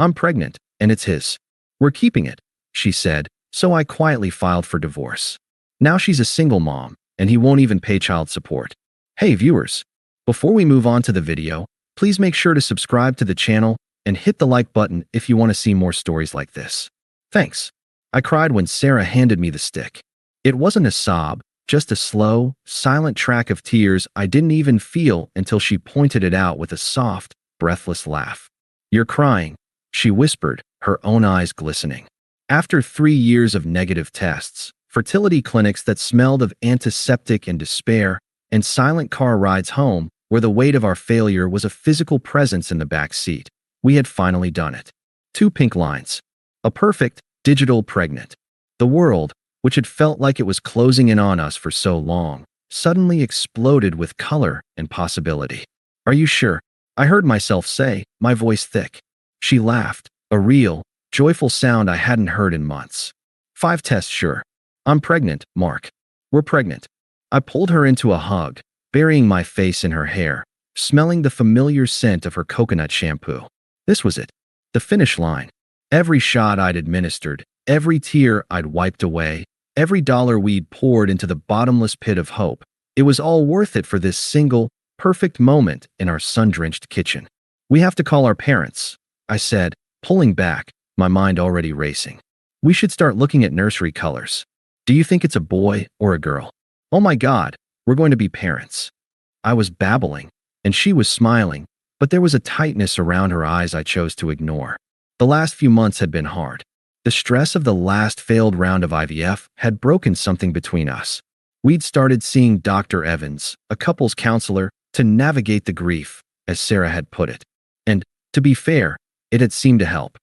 I'm pregnant, and it's his. We're keeping it, she said, so I quietly filed for divorce. Now she's a single mom, and he won't even pay child support. Hey viewers, before we move on to the video, please make sure to subscribe to the channel and hit the like button if you want to see more stories like this. Thanks. I cried when Sarah handed me the stick. It wasn't a sob, just a slow, silent track of tears I didn't even feel until she pointed it out with a soft, breathless laugh. You're crying, she whispered, her own eyes glistening. After 3 years of negative tests, fertility clinics that smelled of antiseptic and despair, and silent car rides home where the weight of our failure was a physical presence in the back seat, we had finally done it. 2 pink lines. A perfect, digital pregnant. The world, which had felt like it was closing in on us for so long, suddenly exploded with color and possibility. Are you sure? I heard myself say, my voice thick. She laughed, a real, joyful sound I hadn't heard in months. 5 tests sure. I'm pregnant, Mark. We're pregnant. I pulled her into a hug, burying my face in her hair, smelling the familiar scent of her coconut shampoo. This was it. The finish line. Every shot I'd administered, every tear I'd wiped away, every dollar we'd poured into the bottomless pit of hope, it was all worth it for this single, perfect moment in our sun-drenched kitchen. We have to call our parents, I said, pulling back, my mind already racing. We should start looking at nursery colors. Do you think it's a boy or a girl? Oh my God, we're going to be parents. I was babbling, and she was smiling, but there was a tightness around her eyes I chose to ignore. The last few months had been hard. The stress of the last failed round of IVF had broken something between us. We'd started seeing Dr. Evans, a couples counselor, to navigate the grief, as Sarah had put it. And, to be fair, it had seemed to help.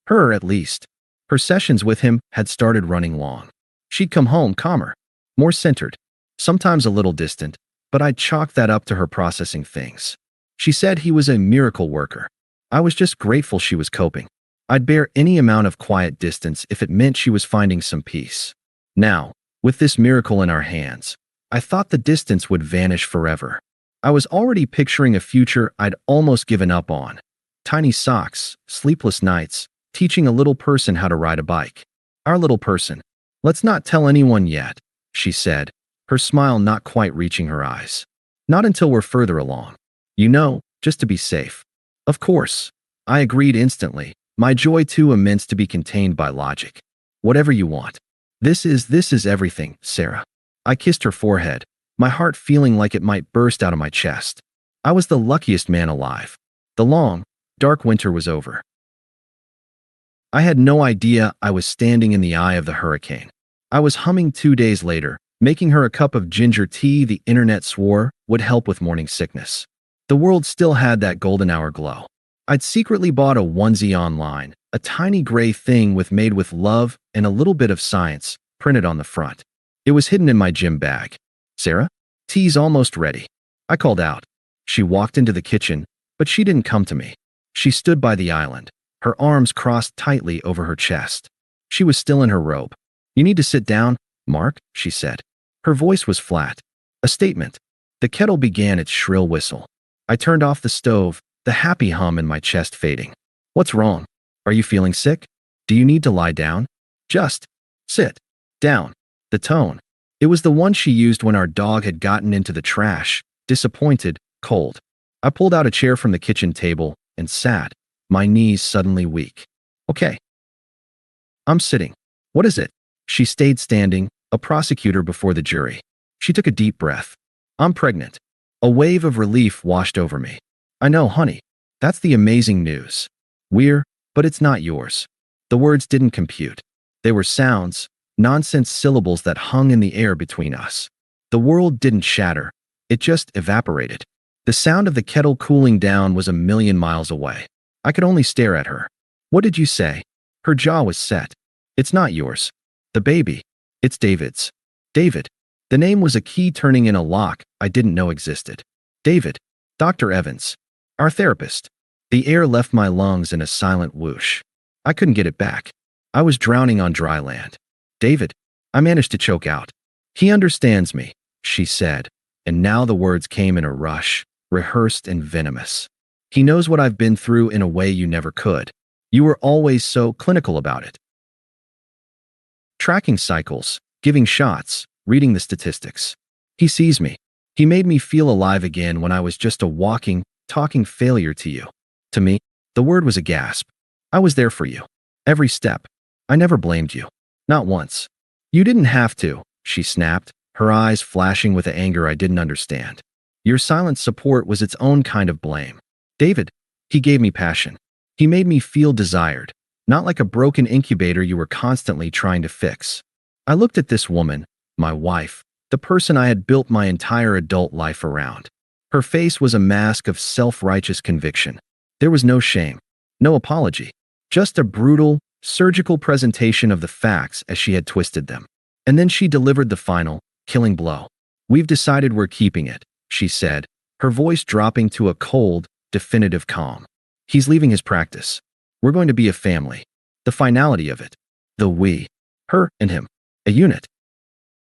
Her, at least. Her sessions with him had started running long. She'd come home calmer, more centered, sometimes a little distant, but I'd chalk that up to her processing things. She said he was a miracle worker. I was just grateful she was coping. I'd bear any amount of quiet distance if it meant she was finding some peace. Now, with this miracle in our hands, I thought the distance would vanish forever. I was already picturing a future I'd almost given up on. Tiny socks, sleepless nights, teaching a little person how to ride a bike. Our little person. Let's not tell anyone yet, she said, her smile not quite reaching her eyes. Not until we're further along. You know, just to be safe. Of course. I agreed instantly, my joy too immense to be contained by logic. Whatever you want. This is everything, Sarah. I kissed her forehead, my heart feeling like it might burst out of my chest. I was the luckiest man alive. The long, dark winter was over. I had no idea I was standing in the eye of the hurricane. I was humming 2 days later, making her a cup of ginger tea the internet swore would help with morning sickness. The world still had that golden hour glow. I'd secretly bought a onesie online, a tiny gray thing made with love and a little bit of science, printed on the front. It was hidden in my gym bag. Sarah? Tea's almost ready. I called out. She walked into the kitchen, but she didn't come to me. She stood by the island, her arms crossed tightly over her chest. She was still in her robe. You need to sit down, Mark, she said. Her voice was flat. A statement. The kettle began its shrill whistle. I turned off the stove, the happy hum in my chest fading. What's wrong? Are you feeling sick? Do you need to lie down? Just sit down. The tone. It was the one she used when our dog had gotten into the trash, disappointed, cold. I pulled out a chair from the kitchen table and sat, my knees suddenly weak. Okay. I'm sitting. What is it? She stayed standing, a prosecutor before the jury. She took a deep breath. I'm pregnant. A wave of relief washed over me. I know, honey. That's the amazing news. But it's not yours. The words didn't compute. They were sounds, nonsense syllables that hung in the air between us. The world didn't shatter. It just evaporated. The sound of the kettle cooling down was a million miles away. I could only stare at her. What did you say? Her jaw was set. It's not yours. The baby. It's David's. David. The name was a key turning in a lock I didn't know existed. David. Dr. Evans. Our therapist. The air left my lungs in a silent whoosh. I couldn't get it back. I was drowning on dry land. David. I managed to choke out. He understands me, she said, and now the words came in a rush, rehearsed and venomous. He knows what I've been through in a way you never could. You were always so clinical about it. Tracking cycles, giving shots, reading the statistics. He sees me. He made me feel alive again when I was just a walking, talking failure to you. To me, the word was a gasp. I was there for you. Every step. I never blamed you. Not once. You didn't have to, she snapped, her eyes flashing with the anger I didn't understand. Your silent support was its own kind of blame. David, he gave me passion. He made me feel desired, not like a broken incubator you were constantly trying to fix. I looked at this woman, my wife, the person I had built my entire adult life around. Her face was a mask of self-righteous conviction. There was no shame, no apology, just a brutal, surgical presentation of the facts as she had twisted them. And then she delivered the final, killing blow. We've decided we're keeping it, she said, her voice dropping to a cold, definitive calm. He's leaving his practice. We're going to be a family. The finality of it. The we. Her and him. A unit.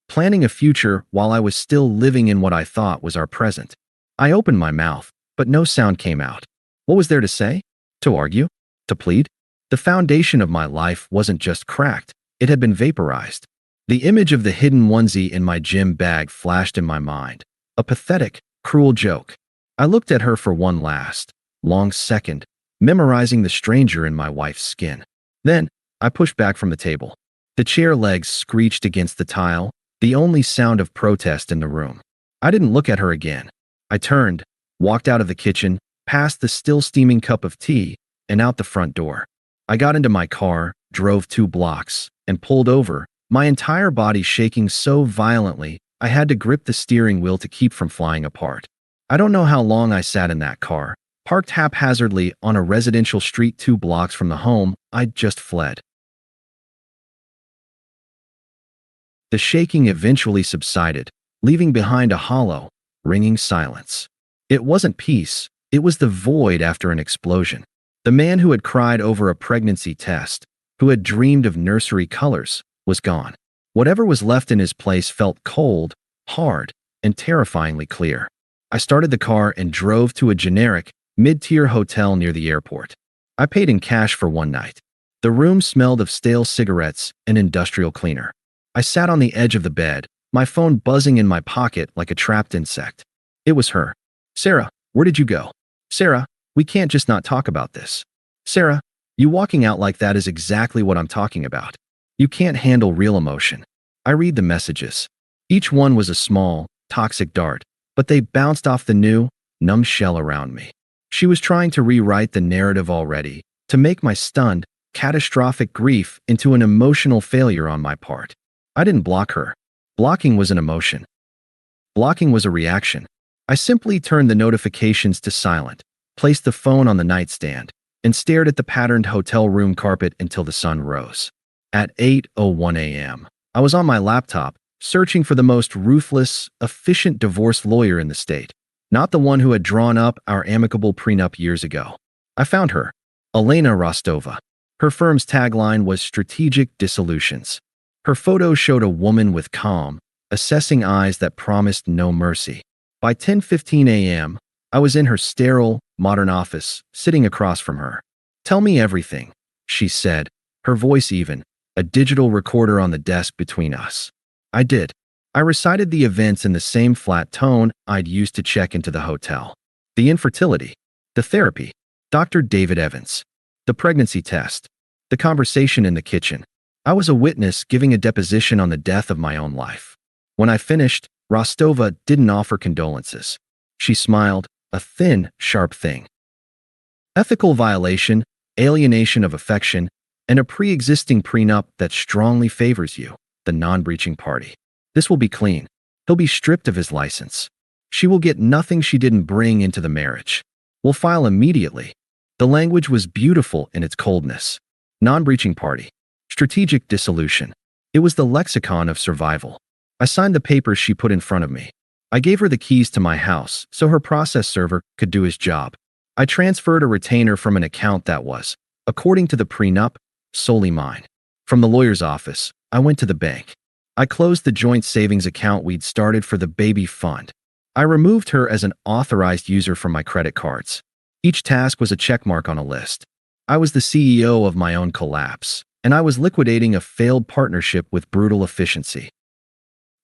Planning a future while I was still living in what I thought was our present. I opened my mouth, but no sound came out. What was there to say? To argue? To plead? The foundation of my life wasn't just cracked, it had been vaporized. The image of the hidden onesie in my gym bag flashed in my mind. A pathetic, cruel joke. I looked at her for one last, long second, memorizing the stranger in my wife's skin. Then, I pushed back from the table. The chair legs screeched against the tile, the only sound of protest in the room. I didn't look at her again. I turned, walked out of the kitchen, past the still steaming cup of tea, and out the front door. I got into my car, drove 2 blocks, and pulled over, my entire body shaking so violently I had to grip the steering wheel to keep from flying apart. I don't know how long I sat in that car, parked haphazardly on a residential street 2 blocks from the home I'd just fled. The shaking eventually subsided, leaving behind a hollow, ringing silence. It wasn't peace, it was the void after an explosion. The man who had cried over a pregnancy test, who had dreamed of nursery colors, was gone. Whatever was left in his place felt cold, hard, and terrifyingly clear. I started the car and drove to a generic, mid-tier hotel near the airport. I paid in cash for one night. The room smelled of stale cigarettes and industrial cleaner. I sat on the edge of the bed, my phone buzzing in my pocket like a trapped insect. It was her. Sarah, where did you go? Sarah, we can't just not talk about this. Sarah, you walking out like that is exactly what I'm talking about. You can't handle real emotion. I read the messages. Each one was a small, toxic dart, but they bounced off the new, numb shell around me. She was trying to rewrite the narrative already, to make my stunned, catastrophic grief into an emotional failure on my part. I didn't block her. Blocking was an emotion. Blocking was a reaction. I simply turned the notifications to silent, placed the phone on the nightstand, and stared at the patterned hotel room carpet until the sun rose. At 8:01 a.m., I was on my laptop, searching for the most ruthless, efficient divorce lawyer in the state, not the one who had drawn up our amicable prenup years ago. I found her, Elena Rostova. Her firm's tagline was Strategic Dissolutions. Her photo showed a woman with calm, assessing eyes that promised no mercy. By 10:15 a.m., I was in her sterile, modern office, sitting across from her. Tell me everything, she said, her voice even, a digital recorder on the desk between us. I did. I recited the events in the same flat tone I'd used to check into the hotel. The infertility, the therapy, Dr. David Evans, the pregnancy test, the conversation in the kitchen. I was a witness giving a deposition on the death of my own life. When I finished, Rostova didn't offer condolences. She smiled, a thin, sharp thing. Ethical violation, alienation of affection, and a pre-existing prenup that strongly favors you, the non-breaching party. This will be clean. He'll be stripped of his license. She will get nothing she didn't bring into the marriage. We'll file immediately. The language was beautiful in its coldness. Non-breaching party. Strategic dissolution. It was the lexicon of survival. I signed the papers she put in front of me. I gave her the keys to my house so her process server could do his job. I transferred a retainer from an account that was, according to the prenup, solely mine. From the lawyer's office, I went to the bank. I closed the joint savings account we'd started for the baby fund. I removed her as an authorized user from my credit cards. Each task was a checkmark on a list. I was the CEO of my own collapse, and I was liquidating a failed partnership with brutal efficiency.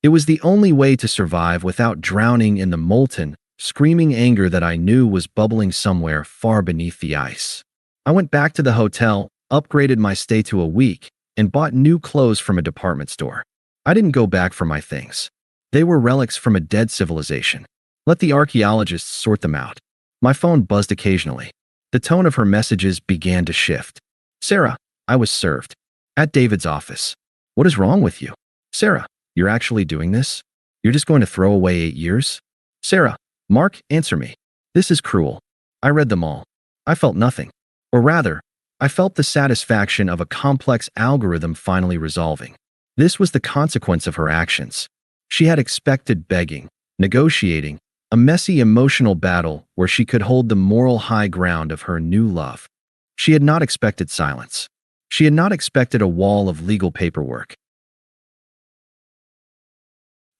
It was the only way to survive without drowning in the molten, screaming anger that I knew was bubbling somewhere far beneath the ice. I went back to the hotel, upgraded my stay to a week, and bought new clothes from a department store. I didn't go back for my things. They were relics from a dead civilization. Let the archaeologists sort them out. My phone buzzed occasionally. The tone of her messages began to shift. Sarah, I was served. At David's office. What is wrong with you? Sarah, you're actually doing this? You're just going to throw away 8 years? Sarah, Mark, answer me. This is cruel. I read them all. I felt nothing. Or rather, I felt the satisfaction of a complex algorithm finally resolving. This was the consequence of her actions. She had expected begging, negotiating, a messy emotional battle where she could hold the moral high ground of her new love. She had not expected silence. She had not expected a wall of legal paperwork.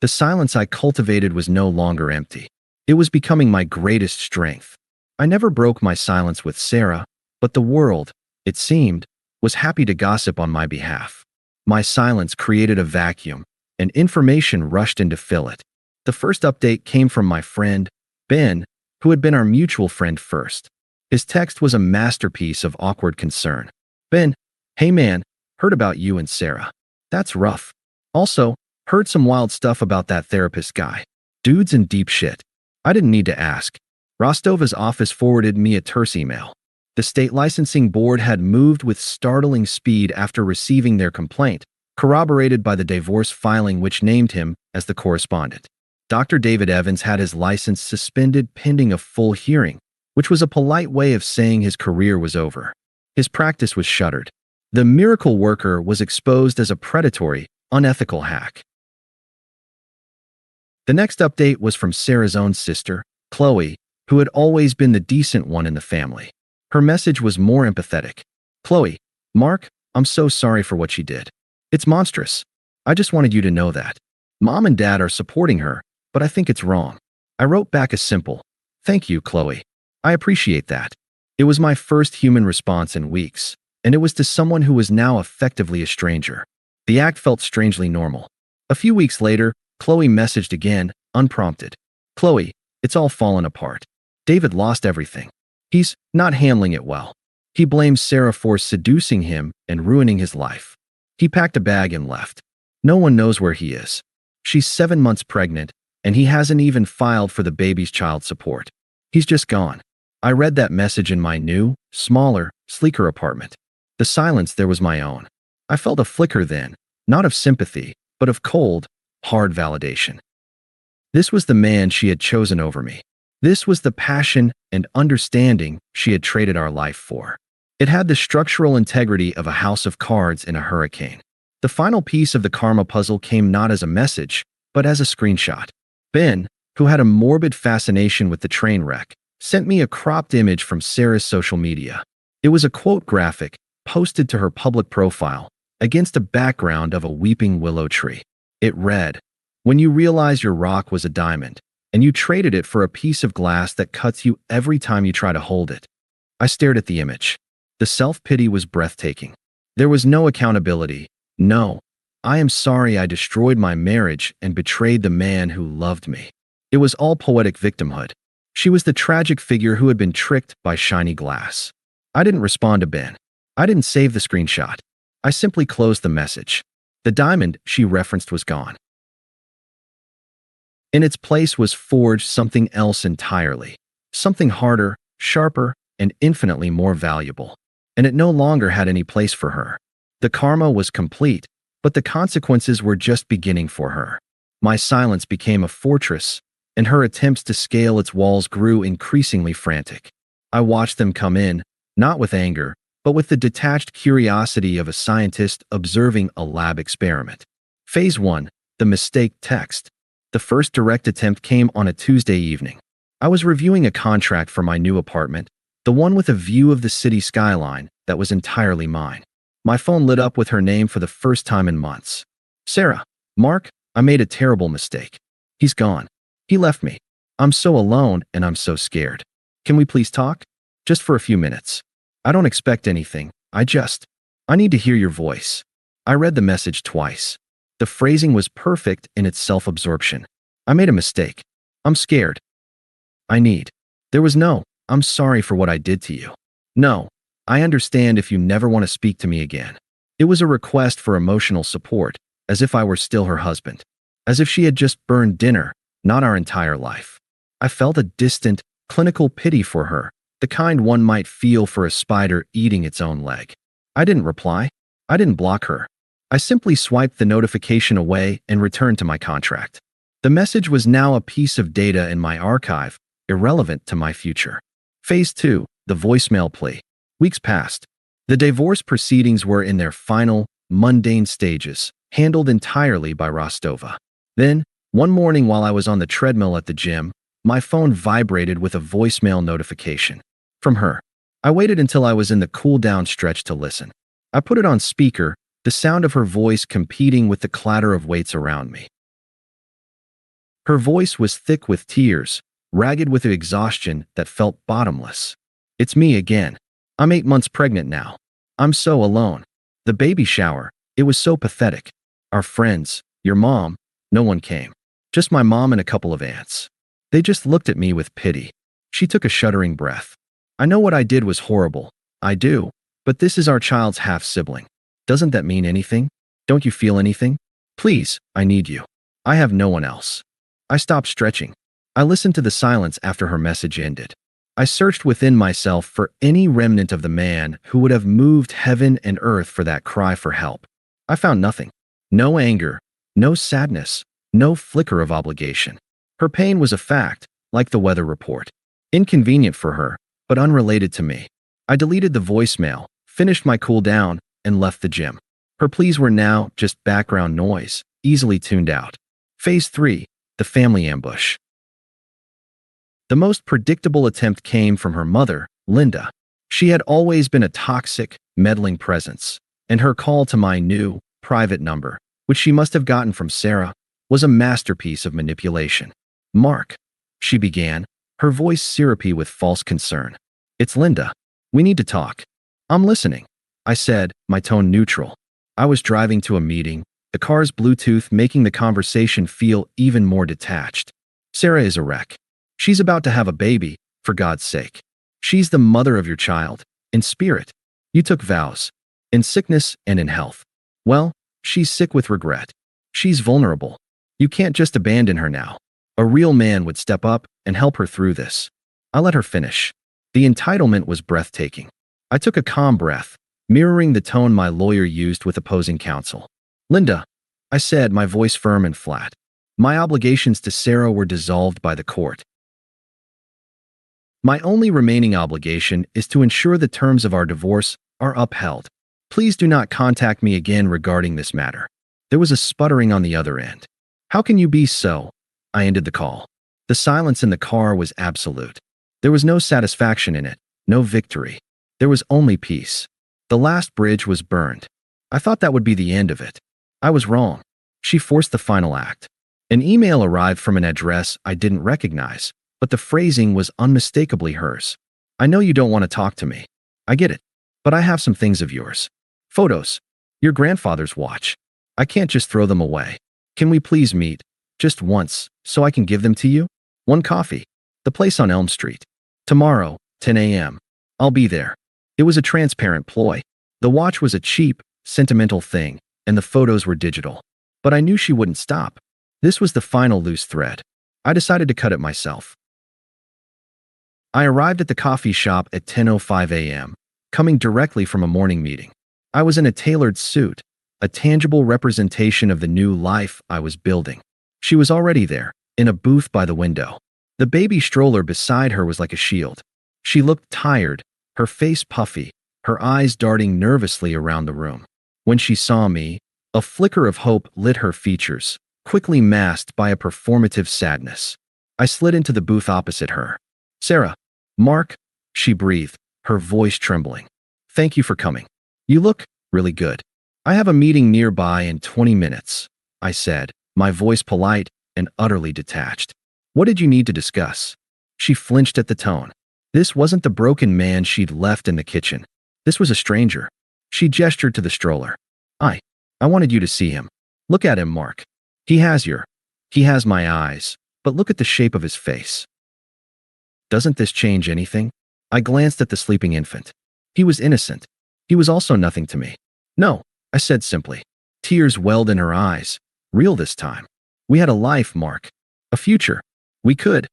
The silence I cultivated was no longer empty. It was becoming my greatest strength. I never broke my silence with Sarah, but the world, it seemed, was happy to gossip on my behalf. My silence created a vacuum, and information rushed in to fill it. The first update came from my friend, Ben, who had been our mutual friend first. His text was a masterpiece of awkward concern. Ben, hey man, heard about you and Sarah. That's rough. Also, heard some wild stuff about that therapist guy. Dude's in deep shit. I didn't need to ask. Rostova's office forwarded me a terse email. The state licensing board had moved with startling speed after receiving their complaint, corroborated by the divorce filing which named him as the correspondent. Dr. David Evans had his license suspended pending a full hearing, which was a polite way of saying his career was over. His practice was shuttered. The miracle worker was exposed as a predatory, unethical hack. The next update was from Sarah's own sister, Chloe, who had always been the decent one in the family. Her message was more empathetic. Chloe, Mark, I'm so sorry for what she did. It's monstrous. I just wanted you to know that. Mom and Dad are supporting her, but I think it's wrong. I wrote back a simple, thank you, Chloe. I appreciate that. It was my first human response in weeks, and it was to someone who was now effectively a stranger. The act felt strangely normal. A few weeks later, Chloe messaged again, unprompted. Chloe, it's all fallen apart. David lost everything. He's not handling it well. He blames Sarah for seducing him and ruining his life. He packed a bag and left. No one knows where he is. She's 7 months pregnant, and he hasn't even filed for the baby's child support. He's just gone. I read that message in my new, smaller, sleeker apartment. The silence there was my own. I felt a flicker then, not of sympathy, but of cold, hard validation. This was the man she had chosen over me. This was the passion and understanding she had traded our life for. It had the structural integrity of a house of cards in a hurricane. The final piece of the karma puzzle came not as a message, but as a screenshot. Ben, who had a morbid fascination with the train wreck, sent me a cropped image from Sarah's social media. It was a quote graphic, posted to her public profile, against a background of a weeping willow tree. It read, "When you realize your rock was a diamond, and you traded it for a piece of glass that cuts you every time you try to hold it." I stared at the image. The self-pity was breathtaking. There was no accountability. No, I am sorry I destroyed my marriage and betrayed the man who loved me. It was all poetic victimhood. She was the tragic figure who had been tricked by shiny glass. I didn't respond to Ben. I didn't save the screenshot. I simply closed the message. The diamond she referenced was gone. In its place was forged something else entirely. Something harder, sharper, and infinitely more valuable. And it no longer had any place for her. The karma was complete, but the consequences were just beginning for her. My silence became a fortress, and her attempts to scale its walls grew increasingly frantic. I watched them come in, not with anger, but with the detached curiosity of a scientist observing a lab experiment. Phase 1, the mistake text. The first direct attempt came on a Tuesday evening. I was reviewing a contract for my new apartment, the one with a view of the city skyline that was entirely mine. My phone lit up with her name for the first time in months. Sarah, Mark, I made a terrible mistake. He's gone. He left me. I'm so alone and I'm so scared. Can we please talk? Just for a few minutes. I don't expect anything. I need to hear your voice. I read the message twice. The phrasing was perfect in its self-absorption. I made a mistake. I'm scared. I need. There was no, I'm sorry for what I did to you. No, I understand if you never want to speak to me again. It was a request for emotional support, as if I were still her husband. As if she had just burned dinner, not our entire life. I felt a distant, clinical pity for her, the kind one might feel for a spider eating its own leg. I didn't reply. I didn't block her. I simply swiped the notification away and returned to my contract. The message was now a piece of data in my archive, irrelevant to my future. Phase 2, the voicemail plea. Weeks passed. The divorce proceedings were in their final, mundane stages, handled entirely by Rostova. Then, one morning while I was on the treadmill at the gym, my phone vibrated with a voicemail notification. From her. I waited until I was in the cool-down stretch to listen. I put it on speaker, the sound of her voice competing with the clatter of weights around me. Her voice was thick with tears, ragged with exhaustion that felt bottomless. It's me again. I'm 8 months pregnant now. I'm so alone. The baby shower, it was so pathetic. Our friends, your mom, no one came. Just my mom and a couple of aunts. They just looked at me with pity. She took a shuddering breath. I know what I did was horrible. I do. But this is our child's half-sibling. Doesn't that mean anything? Don't you feel anything? Please, I need you. I have no one else. I stopped stretching. I listened to the silence after her message ended. I searched within myself for any remnant of the man who would have moved heaven and earth for that cry for help. I found nothing. No anger, no sadness, no flicker of obligation. Her pain was a fact, like the weather report. Inconvenient for her, but unrelated to me. I deleted the voicemail, finished my cool down, and left the gym. Her pleas were now just background noise, easily tuned out. Phase 3, the family ambush. The most predictable attempt came from her mother, Linda. She had always been a toxic, meddling presence, and her call to my new, private number, which she must have gotten from Sarah, was a masterpiece of manipulation. Mark, she began, her voice syrupy with false concern. It's Linda. We need to talk. I'm listening, I said, my tone neutral. I was driving to a meeting, the car's Bluetooth making the conversation feel even more detached. Sarah is a wreck. She's about to have a baby, for God's sake. She's the mother of your child, in spirit. You took vows, in sickness and in health. Well, she's sick with regret. She's vulnerable. You can't just abandon her now. A real man would step up and help her through this. I let her finish. The entitlement was breathtaking. I took a calm breath, mirroring the tone my lawyer used with opposing counsel. Linda, I said, my voice firm and flat. My obligations to Sarah were dissolved by the court. My only remaining obligation is to ensure the terms of our divorce are upheld. Please do not contact me again regarding this matter. There was a sputtering on the other end. How can you be so? I ended the call. The silence in the car was absolute. There was no satisfaction in it, no victory. There was only peace. The last bridge was burned. I thought that would be the end of it. I was wrong. She forced the final act. An email arrived from an address I didn't recognize, but the phrasing was unmistakably hers. I know you don't want to talk to me. I get it. But I have some things of yours. Photos. Your grandfather's watch. I can't just throw them away. Can we please meet? Just once, so I can give them to you? One coffee. The place on Elm Street. Tomorrow, 10 a.m. I'll be there. It was a transparent ploy. The watch was a cheap, sentimental thing, and the photos were digital. But I knew she wouldn't stop. This was the final loose thread. I decided to cut it myself. I arrived at the coffee shop at 10:05 a.m., coming directly from a morning meeting. I was in a tailored suit, a tangible representation of the new life I was building. She was already there, in a booth by the window. The baby stroller beside her was like a shield. She looked tired, her face puffy, her eyes darting nervously around the room. When she saw me, a flicker of hope lit her features, quickly masked by a performative sadness. I slid into the booth opposite her. Sarah, Mark, she breathed, her voice trembling. Thank you for coming. You look really good. I have a meeting nearby in 20 minutes, I said, my voice polite and utterly detached. What did you need to discuss? She flinched at the tone. This wasn't the broken man she'd left in the kitchen. This was a stranger. She gestured to the stroller. I wanted you to see him. Look at him, Mark. He has my eyes, but look at the shape of his face. Doesn't this change anything? I glanced at the sleeping infant. He was innocent. He was also nothing to me. No, I said simply. Tears welled in her eyes. Real this time. We had a life, Mark. A future. We could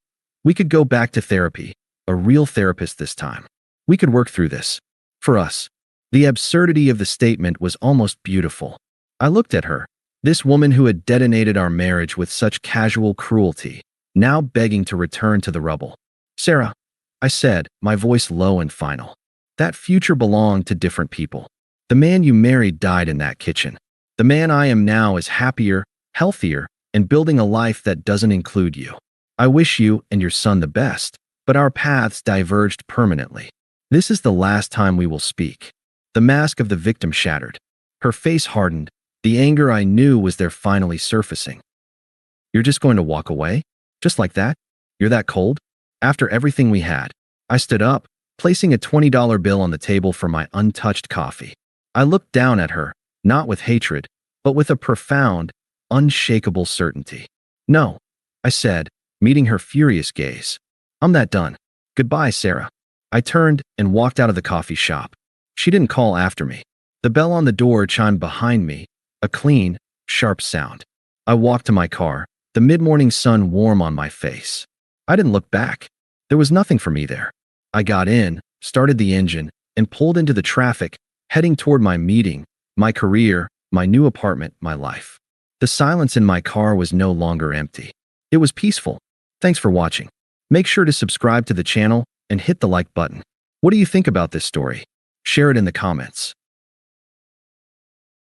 go back to therapy. A real therapist this time. We could work through this. For us. The absurdity of the statement was almost beautiful. I looked at her. This woman who had detonated our marriage with such casual cruelty, now begging to return to the rubble. Sarah, I said, my voice low and final. That future belonged to different people. The man you married died in that kitchen. The man I am now is happier, healthier, and building a life that doesn't include you. I wish you and your son the best, but our paths diverged permanently. This is the last time we will speak. The mask of the victim shattered. Her face hardened. The anger I knew was there finally surfacing. You're just going to walk away? Just like that? You're that cold? After everything we had. I stood up, placing a $20 bill on the table for my untouched coffee. I looked down at her, not with hatred, but with a profound, unshakable certainty. No, I said, meeting her furious gaze. I'm that done. Goodbye, Sarah. I turned and walked out of the coffee shop. She didn't call after me. The bell on the door chimed behind me, a clean, sharp sound. I walked to my car, the mid-morning sun warm on my face. I didn't look back. There was nothing for me there. I got in, started the engine, and pulled into the traffic, heading toward my meeting, my career, my new apartment, my life. The silence in my car was no longer empty. It was peaceful. Thanks for watching. Make sure to subscribe to the channel and hit the like button. What do you think about this story? Share it in the comments.